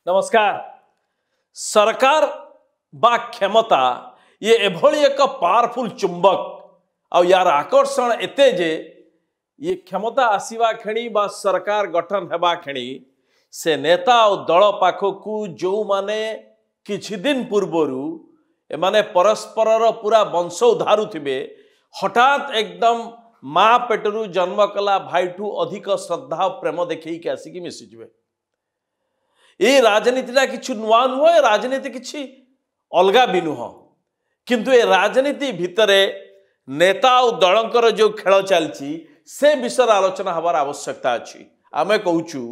नमस्कार। सरकार बा क्षमता ये एभली एक पावरफुल चुंबक आ यार आकर्षण एते जे ये क्षमता आसीबा खेणी बा सरकार गठन हेबा खेणी से नेता और दल पाखकू जो माने किछि दिन पूर्वरु एमाने परस्पर पूरा वंश उधारू थिबे हठात एकदम माँ पेटरू जन्म कला भाईठू अधिक श्रद्धा प्रेम देखई के आसिकी मिसी जिवे। ये राजनीतिटा किछु नुआ नुह, राजनीति किछि अलगा भी नुह, किंतु ए राजनीति भितरे नेता और दलंकर जो खेल चलती से विषय आलोचना हबार आवश्यकता अच्छी। आमे कहूचु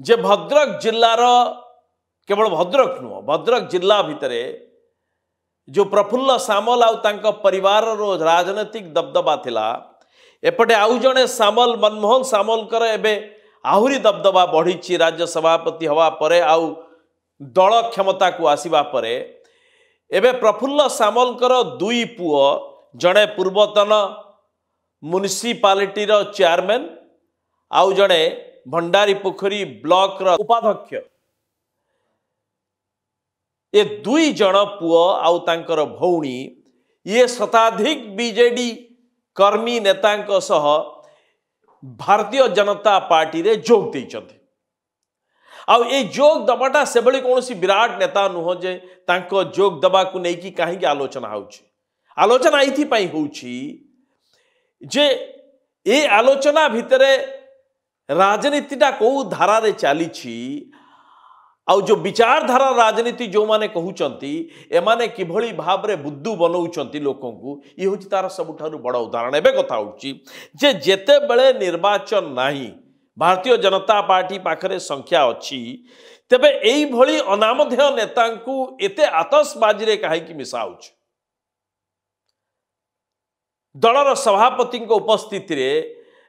जे भद्रक जिल्लार केवल भद्रक नुह, भद्रक जिल्ला भितरे जो प्रफुल्ल सामल आउ तांका परिवार रो राजनीतिक दबदबा थिला, एपटे आउ जणे सामल मनमोहन सामलकर एबे आहुरी दबदबा बढ़ी राज्य सभापति हवा परे आउ दल क्षमता को आसीबा परे एबे प्रफुल्ल सामलकर दुई पुओ जड़े पूर्वतन म्युनिसिपालिटी रो चेयरमैन आउ जड़े भंडारी पोखरी ब्लॉक रो उपाध्यक्ष, ये दुई जण पुओ आउ तांकर भौणी ये शताधिक बीजेडी कर्मी नेतांक सह भारतीय जनता पार्टी रे जोग देइचंती। आउ ए जोग दबाटा से बड़ी कौन विराट नेता नुह जे तांको जोग दबा को नहीं कि कहीं आलोचना होउची। आलोचना इथि पई होउची जे ए आलोचना भितरे राजनीतिटा को धारा रे चली छी आउ जो विचारधारा राजनीति जो माने कहउचंती एमाने किभली भाव रे बुद्धू बनौचंती लोकों को ये होची तार सबुठारु बड़ उदाहरण। एबे कथा होउची जे जेते बेले निर्वाचन नाही भारतीय जनता पार्टी पाखरे संख्या अच्छी तेबे एई भली अनामधेय नेतांकु एते आतसबाजी रे काहे कि मिसा होउची। दलर सभापति को उपस्थिति रे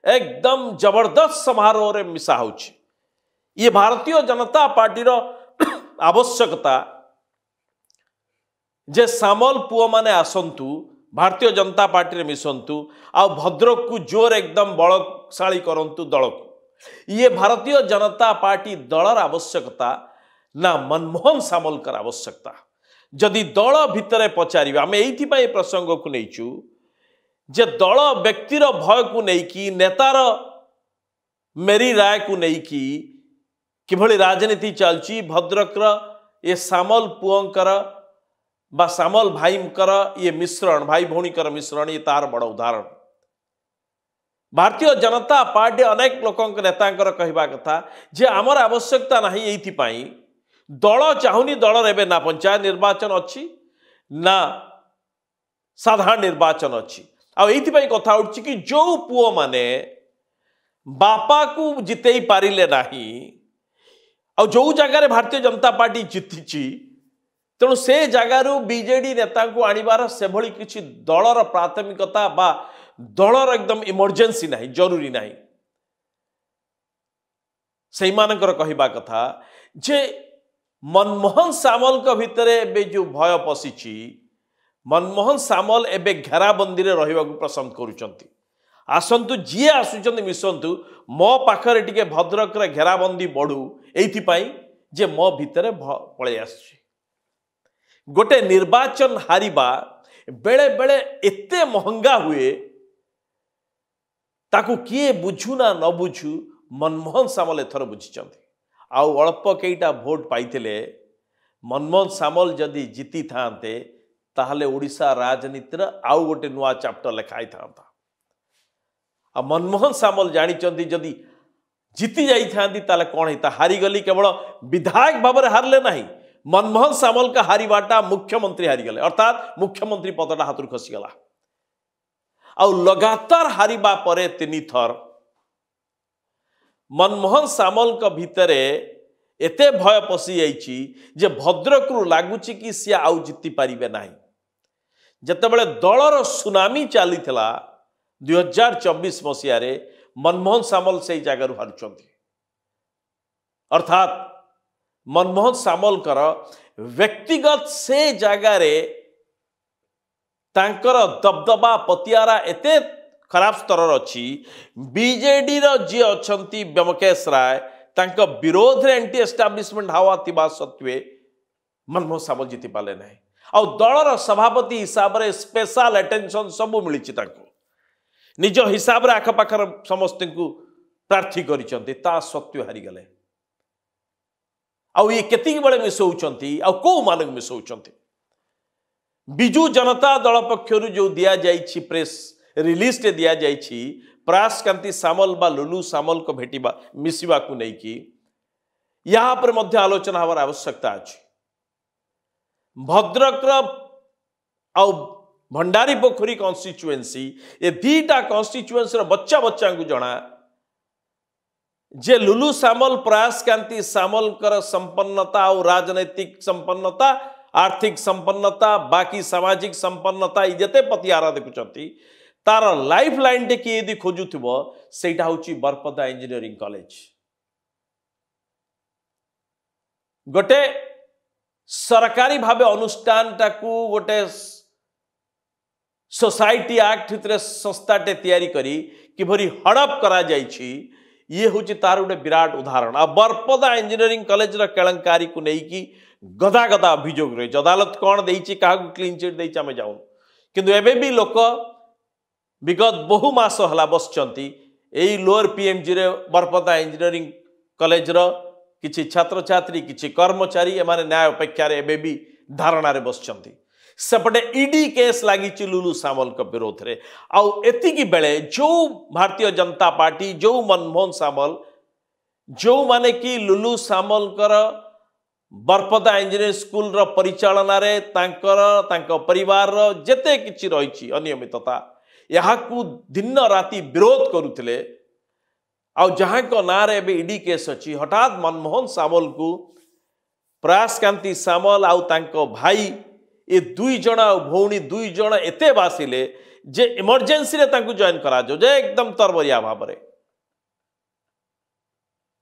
एकदम जबरदस्त समारोह रे मिसा होउची। ये भारतीय जनता पार्टी रो आवश्यकता जे सामल पुओ माने आसंतु भारतीय जनता पार्टी रे मिसंतु आ भद्रक को जोर एकदम बलशाली करंतु दल को। ये भारतीय जनता पार्टी दलर आवश्यकता ना मनमोहन सामलकर आवश्यकता। जदि दल भितरे पचारिबे आमे एइथि पई प्रसंग को नैचु जे दल व्यक्तिर भय को नहीं कि नेतार मेरी राय को नहीं कि किभली राजनीति चलची भद्रकर ये सामल पुओंकर बा सामल भाईकर ये मिश्रण भाई भौणीकर मिश्रण ये तार बड़ उदाहरण। भारतीय जनता पार्टी अनेक लोकों नेतांकर कहवा कथा जे आमर आवश्यकता नहीं एइथि पई दल चाहुनी दल एबे ना पंचायत निर्वाचन अच्छी ना साधारण निर्वाचन अच्छी। आ एइथि पई कथा उठछि कि जो पुओ माने बापा को जितेई पारिले नाही और जो जगार भारतीय जनता पार्टी जीति तेणु से जगार बीजेडी नेता को आनिबार से भली किछि दलर प्राथमिकता बा दलर एकदम इमरजेंसी नहीं जरूरी नहीं। से मानकर कहवा कथा जे मनमोहन सामल का भितरे एबे जो भय पशिछि मनमोहन सामल एबे घेराबंदी रे रहिबा को पसंद करूचंती। आसंतु जी आसुचंती मिसंतु मो पाखरे टिके भद्रक रे घेराबंदी बढ़ू एइथिपाई जे मो भितरे पळे आसछि। गोटे निर्वाचन हारिबा बेले बेले एते महंगा हुए ताकू किए बुझू ना न बुझू मनमोहन सामल एथर बुझिचंती। आउ अल्प केइटा भोट पाइथिले मनमोहन सामल जदि जीति थांते ताहले ओडिशा राजनीतिर आउ गोटे नुआ चैप्टर लेखाई थांता। आ मनमोहन सामल जानी जदि जीति जाई थांती ताले कौन होता हारीगली केवल विधायक भाव में हारले नहीं मनमोहन सामल का हारिबाटा मुख्यमंत्री हारीगले अर्थात मुख्यमंत्री पदटा हाथ खसीगला। आउ लगातार हारिबा परे 3 थर मनमोहन सामल का भितरे एते भय पशि जाइछि जे भद्रक रु लागुछि कि सी आउ जीति पारिबे नाही। जेतेबेले दलर सुनामी चलीथिला 2024 मसीह रे मनमोहन सामल से जगार हारुचंती। अर्थात मनमोहन सामलकर व्यक्तिगत से जगार तांकर दबदबा पतियारा एते खराब स्तर अच्छी बीजेडी जी अच्छा ब्योमकेश राय तांका विरोध रे एंटी एस्टाब्लिशमेंट हावा थिबा सत्वे मनमोहन सामल जीति पाले नहीं आ दलर सभापति हिसाब रे स्पेशल अटेंशन सब मिली निज हिसाब रे आखपाखर समस्त को प्रार्थी करिसंती ता सत्वे हारी गले ये केतिक बेले मिसौचंती कौ मानक मिसौचंती बिजू जनता दल पक्षरु जो दिया जाइछि प्रेस रिलीज टे दिया जाइछि प्रयास कांति सामल बा लुलु सामल को भेटिबा मिसिबा को नहीं कि यहाँ पर मध्य आलोचना हमार आवश्यकता अछि भद्रक आ भंडारी पोखरी कॉन्स्टिट्युएंसी ये दीटा कॉन्स्टिट्युएंसी बच्चा बच्चा को जना जे लुलु सामल प्रयास कांति सामल कर संपन्नता और राजनैतिक संपन्नता आर्थिक संपन्नता बाकी सामाजिक संपन्नता जते पतियारा देखुचंती तार लाइफ लाइन टे किए यदि खोजुथिबो सेटा होची बरपदा इंजीनियरिंग कॉलेज गोटे सरकारी भावे अनुष्ठान टाकू गोटे सोसाइटी एक्ट भितर संस्था टे तैयारी करी किभरी हड़प करा जाइछि ये हूँ तार गोटे विराट उदाहरण आ बरपदा इंजीनियरिंग कॉलेज केलंकारी को लेकिन गदा गदा अभियोग रही अदालत कौन देछि क्या क्लीन चिट देछि आमे जाऊँ किंतु एबे भी लोक विगत बहु मास हला बसचंती एई लोअर पीएमजी रे बरपदा इंजीनियरिंग कॉलेज रो किछि छात्र छात्री किछि कर्मचारी एमाने न्याय अपेक्षा रे एबे भी धारणा रे बसचंती सेपटे ईडी केस लगी लुलु सामल को विरोध रे आउ एतिकी बेले जो भारतीय जनता पार्टी जो मनमोहन सामल जो माने कि लुलु सामल कर बरपदा इंजीनियरिंग स्कूल रो परिचालना रे तांकर परिवार रो जेते किछि रहिछि अनियमितता यहाँ को दिन राति विरोध करुले आ जहाँ को ना रे बे ईडी केस अच्छी हठात मनमोहन सामल को प्रयास कांति सामल आउ तांको भाई ये दुई जण भौणी दुई जण एते बासिले जे इमरजेंसी रे तांको जॉइन करा जो जे एकदम तरबरिया भाव रे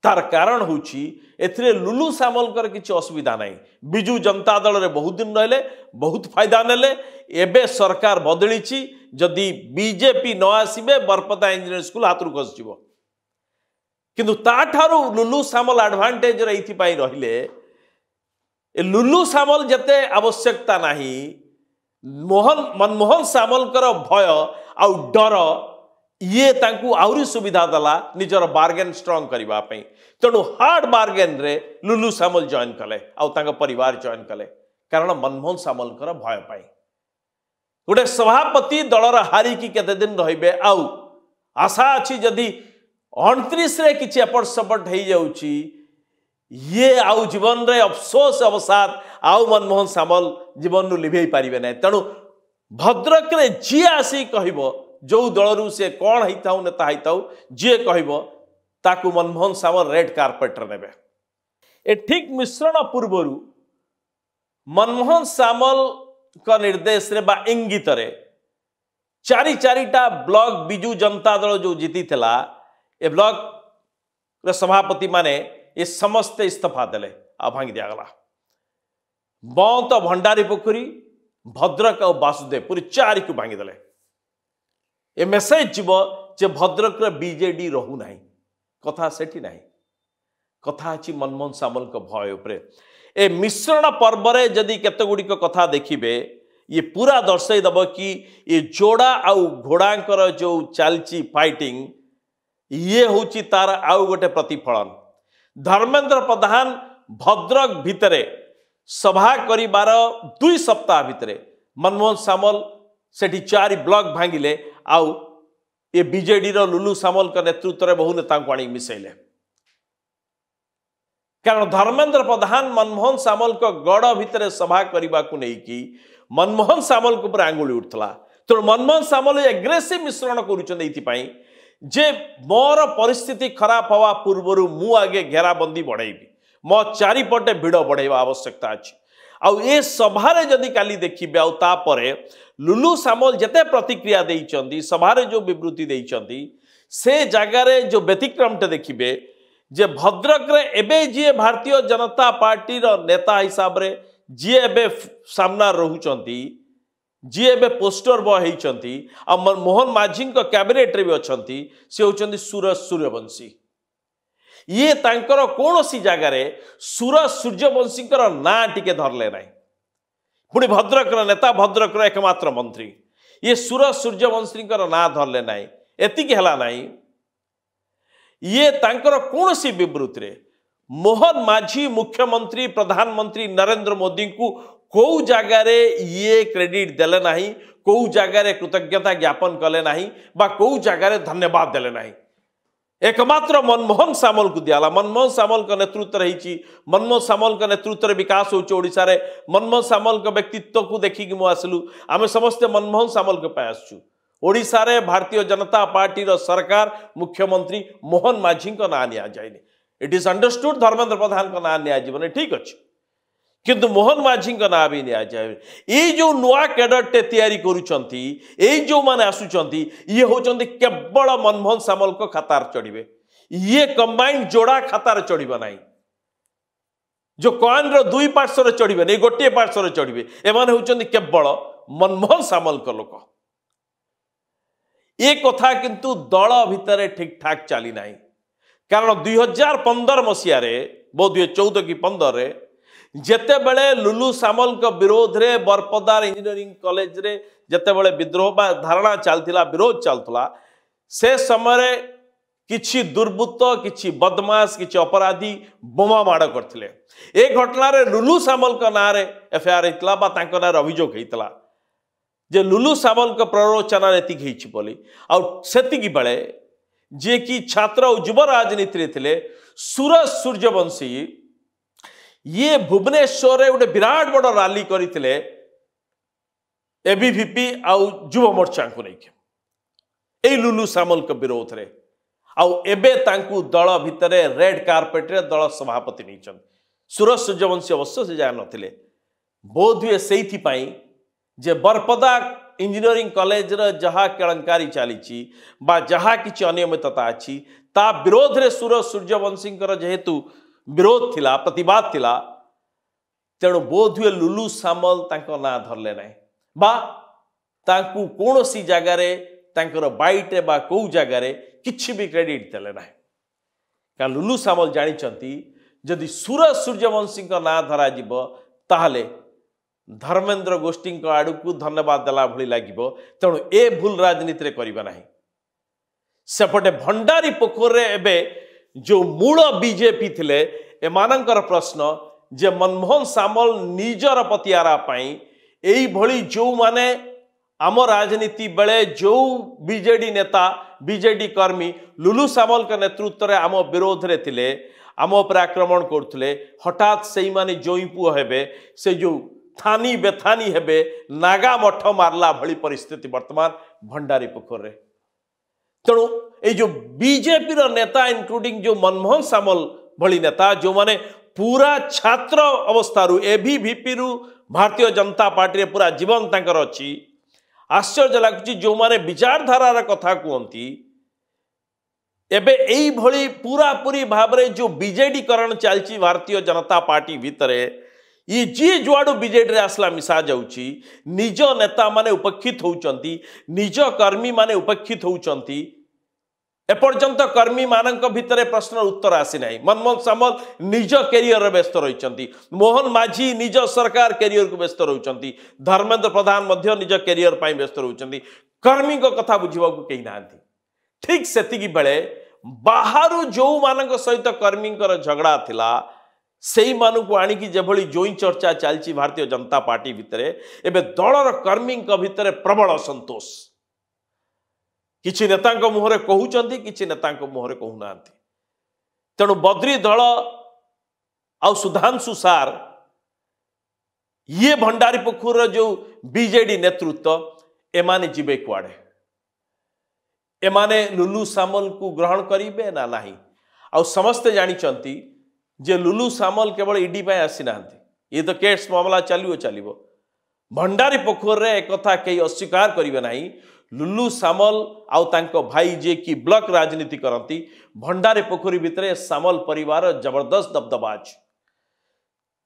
तार कारण होची एथिरे लुलु सामल कर किछि असुविधा नहीं बिजू जनता दल रे बहुत दिन रहले बहुत फायदा नेले एबे सरकार बदलिछि जदि बीजेपी न आसीबे बरपदा इंजीनियरिंग स्कूल हाथरू खस जीवो किंतु ताठारू लुलु सामल एडवांटेज रही रहिले लुलु सामल जते आवश्यकता नहीं मनमोहन सामल कर भय आउ डर ये तांकु आउरी सुविधा दला निजर बार्गेन स्ट्रॉन्ग करबा पई तेणु हार्ड बार्गेन रे लुलु सामल जॉइन कले आउ तांका परिवार जॉइन कले कारण मनमोहन सामल कर भय पाई गोटे सभापति दलर हारी की केते दिन रहिबे आउ आशा अछि जदि 29 रे किछि एपट सपट हो जाउछि ये आउ जीवन रे अफसोस अवसाद आउ मनमोहन सामल जीवन नु लिभेई पारिबे नै तेणु भद्रक रे जी आसी कहबो जो दलरू से कौन होता नेता होता जी कह ताकू मनमोहन सामल रेड कार्पेटर नेबे ए ठीक मिश्रण पूर्वर मनमोहन सामल का निर्देश रे बा इंगित रे चारिटा ब्लॉक बिजू जनता दल जो जीती थिला ए ब्लॉक रे सभापति माने ये समस्त इस्तीफा देले आ भांगी दियागला बौंत भंडारी पोखरी भद्रक और वासुदेवपुर चारि को भांगी देले ए मेसेज जीव जे भद्रक रे बीजेडी रहू नाही कथा सेठी नाही कथा अछि मनमोहन सामल को भय उपरे ए मिश्रण पर्व रे जदि केते गुडी को कथा देखिबे ये पूरा दर्शाई दब कि ये जोड़ा आउ घोड़ांकर जो चलची फाइटिंग ये होची तार आउ गोटे प्रतिफलन धर्मेंद्र प्रधान भद्रक भितरे सभा करिबार 2 सप्ताह भितरे मनमोहन सामल सेठी 4 ब्लॉक भांगिले आउ ये बीजेडी रो लुलु सामल का नेतृत्व रे बहु नेता को आनी मिसैले कारण धर्मेंद्र प्रधान मनमोहन सामल को गड़ भितर सभा करने को नहीं कि मनमोहन सामल को ऊपर आंगुली उठला तो मनमोहन सामल एग्रेसिव मिश्रण करुँच जे मोर परिस्थिति खराब हवा पूर्व मु आगे घेराबंदी बढ़ेबी मो चारिपटे भिड़ बढ़ेवा आवश्यकता अच्छी आउ ये सभारे जदि काली देखिबे आउ तापरे लुलु सामल जते प्रतिक्रिया देइचंदी सभारे जो विवृत्ति देइचंदी से जगार जो व्यतिक्रम टे देखिबे जे भद्रक रे एबे जी भारतीय जनता पार्टी रो नेता हिसाब रे जी एबे सामना रहुचंती जी एबे पोस्टर बॉय होइचंती आ मोहन माझी को कैबिनेट रे भी अछंती से होचंती सूरज सूर्यवंशी ये तांकर कौन सी जगार सूरज सूर्यवंशी ना टिके धरले ना पुणी भद्रक नेता भद्रक एकमात्र मंत्री ये सूरज सूर्यवंशी ना धरले ना एतिक है ना ये तांकर कौन सी विवृत्ति रे मोहन माझी मुख्यमंत्री प्रधानमंत्री नरेंद्र मोदी को कौ जगार ये क्रेडिट देले ना कौ जगार कृतज्ञता ज्ञापन कले ना बा कौ जगार धन्यवाद देले ना एकमात्र मनमोहन सामल को दियाला मनमोहन सामल का नेतृत्व रही मनमोहन सामल का नेतृत्व विकास होशा मनमोहन सामल का व्यक्तित्व को देखिक मु आसलु आम समस्ते मनमोहन सामल के पास आसु ओडिशा रे भारतीय जनता पार्टी रो सरकार मुख्यमंत्री मोहन माझी को ना निया जायनि it is understood Dharmendra Pradhan का ना निया जीवन ठीक अच्छे किंतु मोहन माझी का ना भी निया जाए ये जो नुआ कैडरटे तैयारी करुचंती ये जो माने आसुचंती ये होचंती केवल मनमोहन सामल को खातार चढ़िबे ये कंबाइंड जोड़ा खातार चढ़िबा नाही जो कॉइन रो दुई पार्श्व चढ़िबे नहीं गोटे पार्श्व चढ़िबे एमाने होचंती केवल मनमोहन सामल को लोक ये कथा किंतु दल भितर ठीक ठाक चली ना कारण 2015 मसीह बोध 14 कि 15 रे जेते बेले लुलु सामल को विरोध रे बरपदार इंजीनियरिंग कॉलेज रे जेते बेले विद्रोह बा धारणा चलथिला विरोध चलथला से समय किछि दुर्बृत्त किछि बदमाश किछि अपराधी बोमा माड़ करथिले ए घटना रे लुलु सामल को ना रे एफआईआर हितला बा तांको ना अभियोग हितला जे लुलु सामल को प्ररोचना एतिक हिछि बोली आ सेतिकी बेले जे कि छात्र और युव राजनीति रे थिले सूरज सूर्यवंशी ये भुवनेश्वर गोटे विराट बड़ रैली करते एबीवीपी आउ युव मोर्चा को लेकिन लुलु सामल के विरोध रे आउ एबे तांकु दल भितर रेड कार्पेट रे दल सभापति नहीं सूरज सूर्यवंशी अवश्य से जा नथिले बोध हुए से जे बरपदा इंजीनियरिंग कॉलेज रे जहा केलंकारी चली जहा किछि अनियमितता अच्छी ता विरोध रे सूरज सूर्यवंशी जेहेतु विरोध थिला प्रतिवाद थिला तेणु बोध हुए लुलु सामल तांको ना धरले ना बा तांकु कौन सी जगार तांकर बाइट बा कौ जगार किछि भी क्रेडिट देले ना कारण लुलु सामल जानिचंती जदि सूरज सूर्यवंशी ना धरा जीवो ताहले धर्मेंद्र गोष्ठी आड़ को धन्यवाद देला भली लागिबो तेणु ए भूल राजनीति रे करिबा नाही सेपटे भंडारी पोखर रे एबे जो मूल बीजेपी थिले एमानंकर प्रश्न जे मनमोहन सामल निजर पतियारा पाई एई भली जो माने आम राजनीति बेले जो बीजेडी नेता बीजेडी कर्मी लुलु सामल के नेतृत्व रे आम विरोध रे थिले आम उपर आक्रमण करथुले हठात सेई माने जोई पुओ हेबे से जो थानी बेथानी हेबे नागा मठ मारला भली परिस्थिति वर्तमान भंडारी पोखर रे तेणु ये जो बीजेपी रो नेता इंक्लूडिंग जो मनमोहन सामल भली नेता जो माने पूरा छात्र अवस्था एबीवीपी रु भारतीय जनता पार्टी रे पूरा जीवन तांकर अछि आश्चर्य लागुची जो माने विचारधारा कथा कहती एबे एई भली पूरा पूरी भाव रे जो बीजेडी करण चलची भारतीय जनता पार्टी भितर ये जी जुआड़ू बीजेडी रे आसला मिसा जाउची निज नेता माने उपेक्षित होउचंती निज कर्मी माने उपेक्षित होउचंती एपर्यंत कर्मी मानक भितर प्रश्न उत्तर आसी नाही मनमोहन सामल निज कैरियर व्यस्त रही मोहन माझी निज सरकार कैरियर को व्यस्त रही धर्मेंद्र प्रधान मध्य निज कैरियर पाई व्यस्त रही कर्मी को कथा बुझा कहीं ना ठीक सेतिकी बेले बाहर जो मानक सहित कर्मी झगड़ा थिला सेई मानु को आनिकी जेभली जोई चर्चा चलची भारतीय जनता पार्टी भितर एबे दलर कर्मी भितर प्रबल असंतोष किछि नेता मुहरे कहउचंती किछि नेता मुहरे कहूना तेणु बद्री दल आ सुधांशु सार ये भंडारी पोखर जो बीजेडी नेतृत्व एमाने जीवे कुआडे एमाने लुलु सामल को ग्रहण करिवे ना नाही आ समस्ते जानिचंती जे लुलु सामल केवल ईडी पे आसी नांती ये तो केस मामला चलिबो भंडारी पोखर रे एक कथा कई अस्वीकार करिवे नाही लुलु सामल आउ तांको भाई जे कि ब्लॉक राजनीति करती भंडारी पोखरी भितर सामल परिवार जबरदस्त दबदबा अछि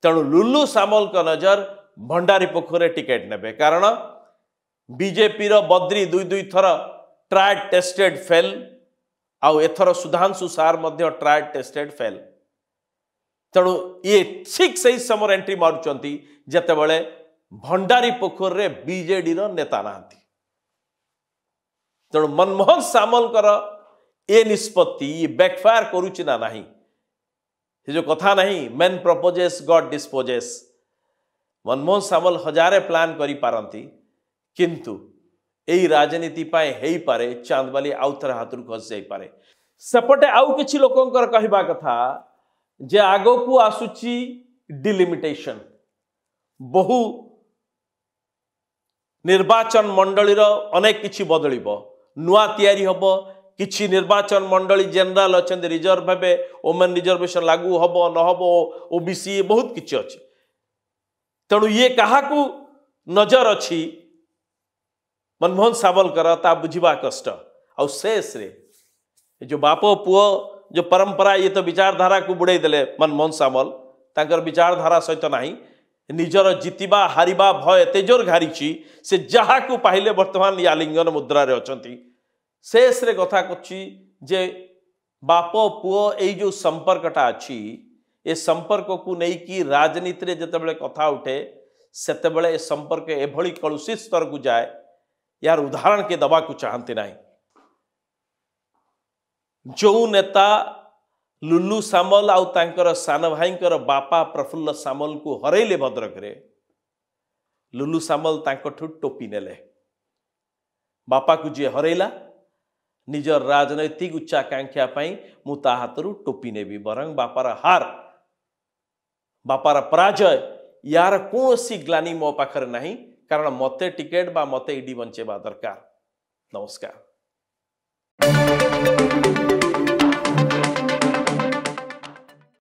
तेणु लुलु सामल का नजर भंडारी पोखरे टिकेट नेबे कारण बीजेपी रो बद्री दुई दुई थर ट्राइड टेस्टेड फेल आउ एथर सुधांशु सार मध्य ट्राइड टेस्टेड फेल तेणु ये ठीक से समय एंट्री मारुंट जितेबले भंडारी पोखर रे बीजेडी नेता नांती तेणु मनमोहन सामलकर ए निष्पत्ति बैकफायर करुच्ची ना नहीं जो कथा नहीं man proposes God disposes Manmohan Samal हजारे प्लान करी पारंती किंतु एई राजनीति पाए हेई पारे चांदबाली आउ थर हाथ खस जाई पारे सेपटे आउ किछि लोकंकर कहबा कथा जे आगो को आसुची डिलिमिटेशन बहु निर्वाचन मंडलीर अनेक किछि बदलिबो नुआ तैयारी हबो किछि निर्वाचन मंडली जनरल अछन रिजर्व भाबे ओमेन रिजर्वेशन लागू हबो न हबो ओबीसी बहुत किछि अछि तेणु ये काहाकू नजर अछि मनमोहन सावलकर ता बुझिबा कष्ट आ शेष रे जो बापो पुओ जो परंपरा ये तो विचारधारा को बुड़े देले मनमोहन सामल तांकर विचारधारा सहित नाही निजर जितिबा हारिबा भय एते जोर घारिछि से जहा को पाहिले वर्तमान आलिंगन मुद्रा रे अछंती शेष रे कथा कछि जे बापो पुओ ए जो संपर्कटा अछि ए संपर्क को नहीं कि राजनीति रे जतेबेले कथा उठे सेतेबेले ए संपर्क एभली कलुषित स्तर को जाए यार उदाहरण के दबा को चाहते नहीं जो नेता लुल्लू सामल आउ तांकर सान भाईंकर बापा प्रफुल्ल सामल को हरैले भद्रक रे लुल्लू सामल तांकठु टोपी नेले बापा को जे हरैला निजर राजनैतिक उच्चाकांक्षा पाई मु ता हाथरू टोपी नेबी बरंग बापार हार बापार पराजय यार कौन ग्लानी मो पाखरे नहीं कारण मते टिकेट बा मते इडी बंचेबा दरकार। नमस्कार।